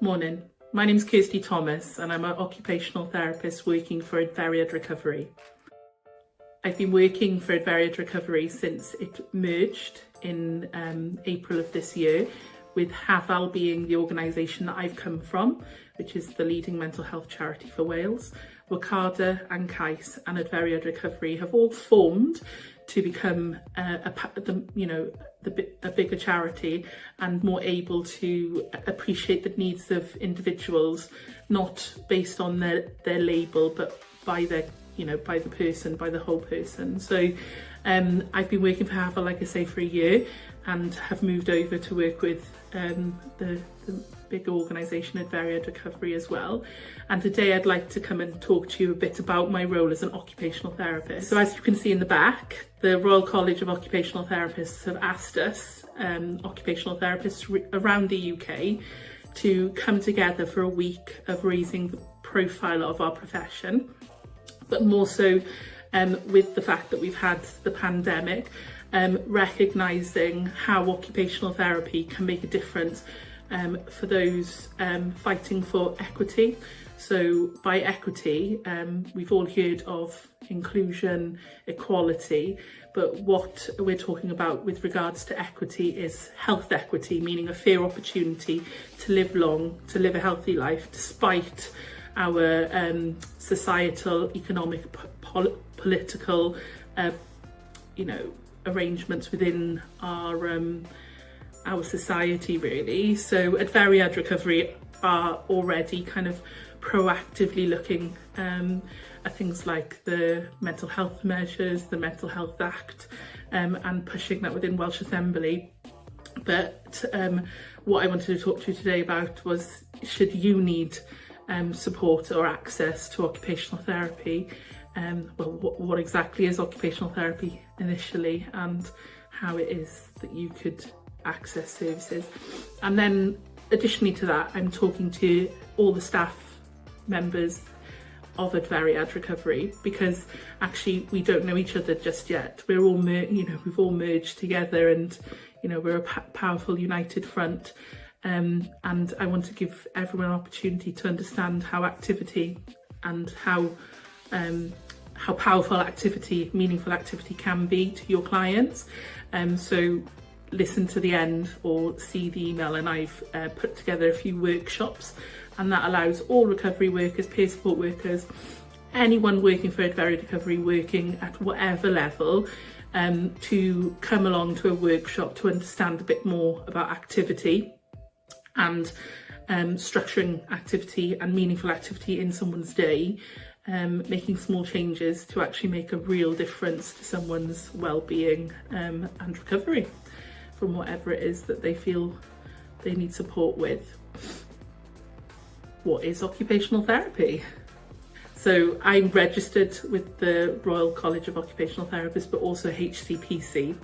Morning, my name's Kirsty Thomas and I'm an occupational therapist working for Adveriad Recovery. I've been working for Adveriad Recovery since it merged in April of this year, with HAVAL being the organisation that I've come from, which is the leading mental health charity for Wales. Wakada and Cais and Adveriad Recovery have all formed to become a bigger charity and more able to appreciate the needs of individuals, not based on their label, but by their, by the person, by the whole person. So I've been working for HAVAL, like I say, for a year, and have moved over to work with the big organisation Adveriad Recovery as well. And today I'd like to come and talk to you a bit about my role as an occupational therapist. So as you can see in the back, the Royal College of Occupational Therapists have asked us, occupational therapists around the UK, to come together for a week of raising the profile of our profession, but more so with the fact that we've had the pandemic, recognising how occupational therapy can make a difference for those fighting for equity. So by equity, we've all heard of inclusion, equality, but what we're talking about with regards to equity is health equity, meaning a fair opportunity to live long, to live a healthy life, despite our societal, economic, political, arrangements within our society, really. So Adveriad Recovery are already kind of proactively looking at things like the mental health measures, the Mental Health Act, and pushing that within Welsh Assembly. But what I wanted to talk to you today about was, should you need support or access to occupational therapy, what exactly is occupational therapy initially, and how it is that you could access services. And then additionally to that, I'm talking to all the staff members of Adveriad Recovery, because actually we don't know each other just yet. We're all we've all merged together, and we're a powerful united front, and I want to give everyone an opportunity to understand how activity and how powerful activity, meaningful activity can be to your clients. So listen to the end or see the email, and I've put together a few workshops, and that allows all recovery workers, peer support workers, anyone working for Adveriad Recovery, working at whatever level, to come along to a workshop to understand a bit more about activity and structuring activity and meaningful activity in someone's day, making small changes to actually make a real difference to someone's well-being and recovery from whatever it is that they feel they need support with. What is occupational therapy? So I'm registered with the Royal College of Occupational Therapists, but also HCPC,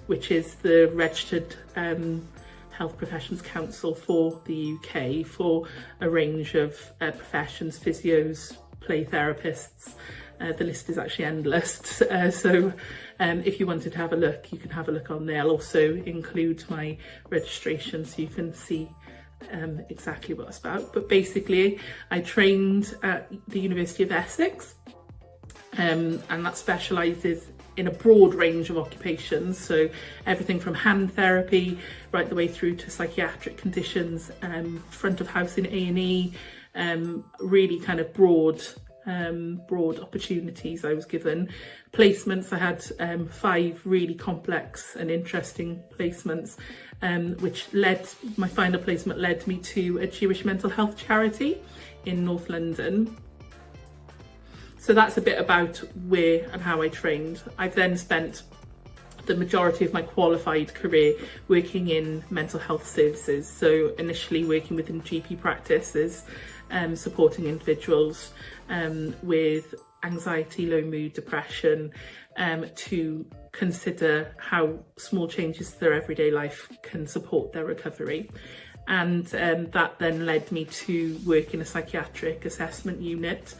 which is the registered Health Professions Council for the UK, for a range of professions: physios, play therapists. The list is actually endless. So if you wanted to have a look, you can have a look on there. I'll also include my registration so you can see exactly what it's about. But basically, I trained at the University of Essex, and that specialises in a broad range of occupations, so everything from hand therapy right the way through to psychiatric conditions, front of house in A&E, really kind of broad opportunities I was given. Placements, I had 5 really complex and interesting placements, which my final placement led me to a Jewish mental health charity in North London. So that's a bit about where and how I trained. I've then spent the majority of my qualified career working in mental health services. So initially working within GP practices, supporting individuals with anxiety, low mood, depression, to consider how small changes to their everyday life can support their recovery. And that then led me to work in a psychiatric assessment unit,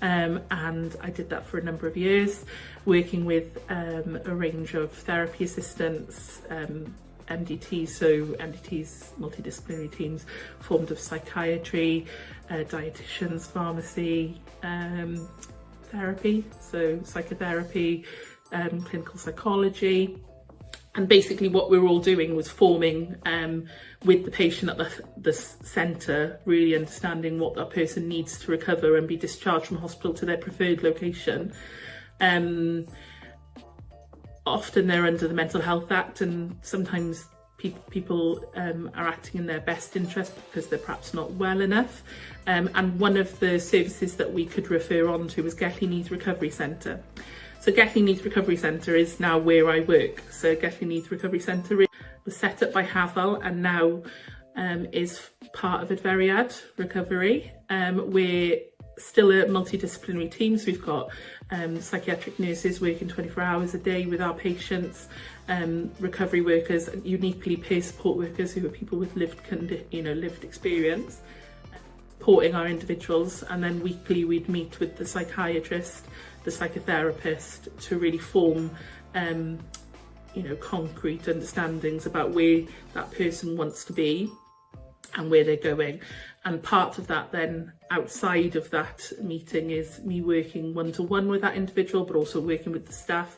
and I did that for a number of years, working with a range of therapy assistants, MDTs, so MDTs, multidisciplinary teams formed of psychiatry, dietitians, pharmacy, therapy, so psychotherapy, clinical psychology. And basically what we were all doing was forming with the patient at the centre, really understanding what that person needs to recover and be discharged from hospital to their preferred location. Often they're under the Mental Health Act, and sometimes people are acting in their best interest because they're perhaps not well enough. And one of the services that we could refer on to was Getty Needs Recovery Centre. So Getty Needs Recovery Centre is now where I work. So Getty Needs Recovery Centre was set up by Hafal and now is part of Adferiad Recovery. We're still a multidisciplinary team, so we've got psychiatric nurses working 24 hours a day with our patients, recovery workers, and uniquely peer support workers who are people with lived experience, supporting our individuals. And then weekly we'd meet with the psychiatrist, the psychotherapist, to really form concrete understandings about where that person wants to be and where they're going. And part of that then, outside of that meeting, is me working one-to-one with that individual, but also working with the staff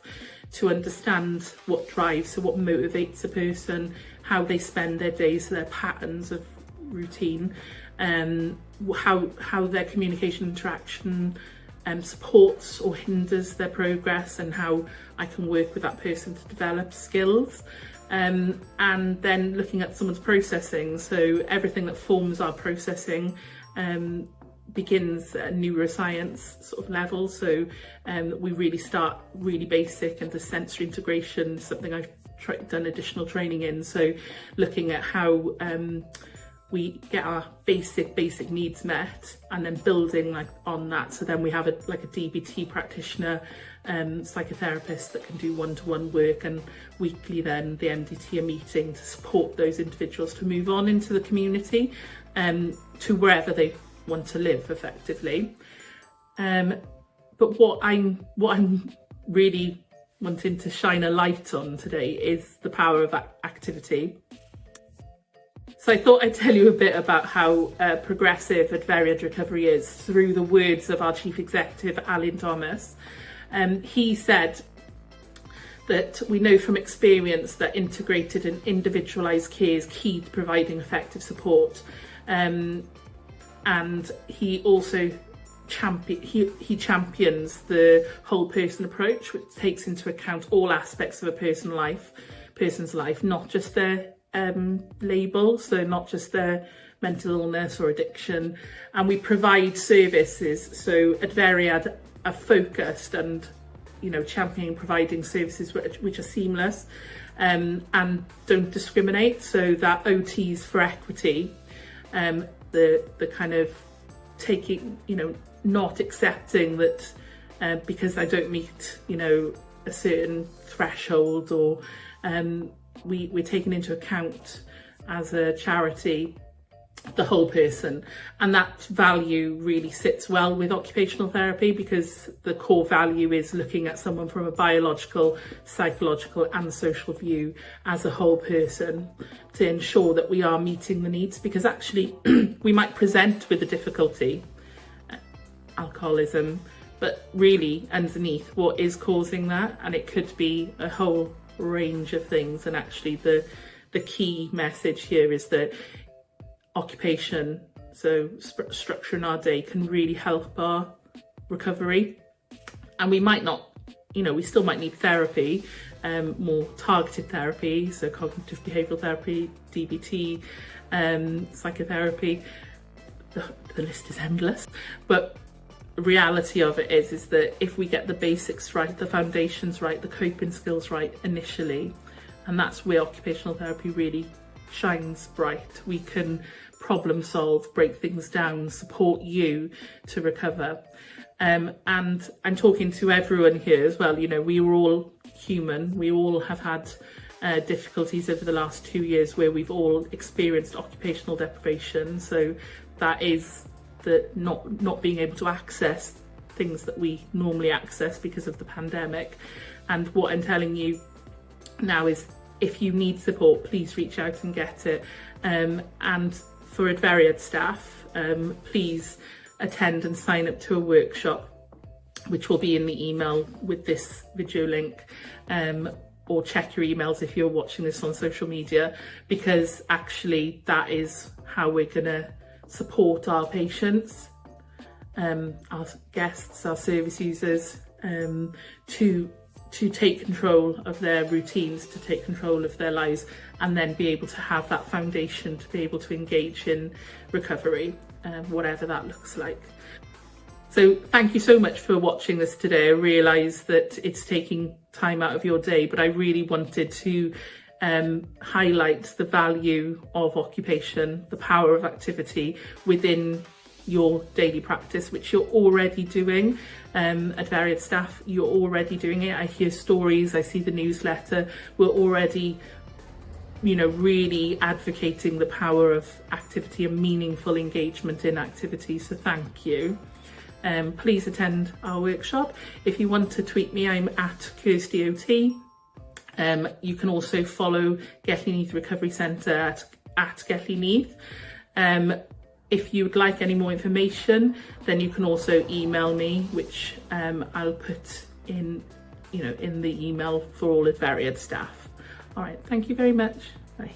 to understand what drives, so what motivates a person, how they spend their days, their patterns of routine, how their communication interaction supports or hinders their progress, and how I can work with that person to develop skills. And then looking at someone's processing, so everything that forms our processing begins at a neuroscience sort of level. So we really start really basic, and the sensory integration, something I've done additional training in. So looking at how we get our basic needs met, and then building on that. So then we have a DBT practitioner, psychotherapist that can do one-to-one work, and weekly then the MDT are meeting to support those individuals to move on into the community, to wherever they want to live effectively. But what I'm really wanting to shine a light on today is the power of activity. So I thought I'd tell you a bit about how progressive Adferiad Recovery is through the words of our Chief Executive, Alan Thomas. He said that we know from experience that integrated and individualised care is key to providing effective support. And he also champions the whole person approach, which takes into account all aspects of a person's life, not just their label, so not just their mental illness or addiction. And we provide services, so Adferiad are focused and championing providing services which are seamless and don't discriminate, so that OTs for equity, the kind of taking, not accepting that because I don't meet a certain threshold, or we're taking into account as a charity the whole person. And that value really sits well with occupational therapy, because the core value is looking at someone from a biological, psychological and social view as a whole person, to ensure that we are meeting the needs. Because actually we might present with a difficulty, alcoholism, but really underneath, what is causing that? And it could be a whole range of things. And actually the key message here is that occupation, so structure in our day, can really help our recovery. And we might not, we still might need therapy, more targeted therapy, so cognitive behavioural therapy, DBT, psychotherapy. The list is endless. But the reality of it is that if we get the basics right, the foundations right, the coping skills right initially, and that's where occupational therapy really shines bright. We can problem solve, break things down, support you to recover. And I'm talking to everyone here as well. We were all human. We all have had difficulties over the last 2 years where we've all experienced occupational deprivation. So that is the not being able to access things that we normally access because of the pandemic. And what I'm telling you now is if you need support, please reach out and get it. And for Adveriad staff, please attend and sign up to a workshop, which will be in the email with this video link, or check your emails if you're watching this on social media, because actually that is how we're going to support our patients, our guests, our service users, to take control of their routines, to take control of their lives, and then be able to have that foundation to be able to engage in recovery, whatever that looks like. So thank you so much for watching this today. I realise that it's taking time out of your day, but I really wanted to highlight the value of occupation, the power of activity within your daily practice, which you're already doing. Adveriad staff, you're already doing it. I hear stories, I see the newsletter. We're already, you know, really advocating the power of activity and meaningful engagement in activity. So thank you. Please attend our workshop. If you want to tweet me, I'm at Kirsty OT. You can also follow Gelli Neath Recovery Centre at Gelli Neath. If you'd like any more information, then you can also email me, which I'll put in, in the email for all Adveriad staff. All right, thank you very much. Bye.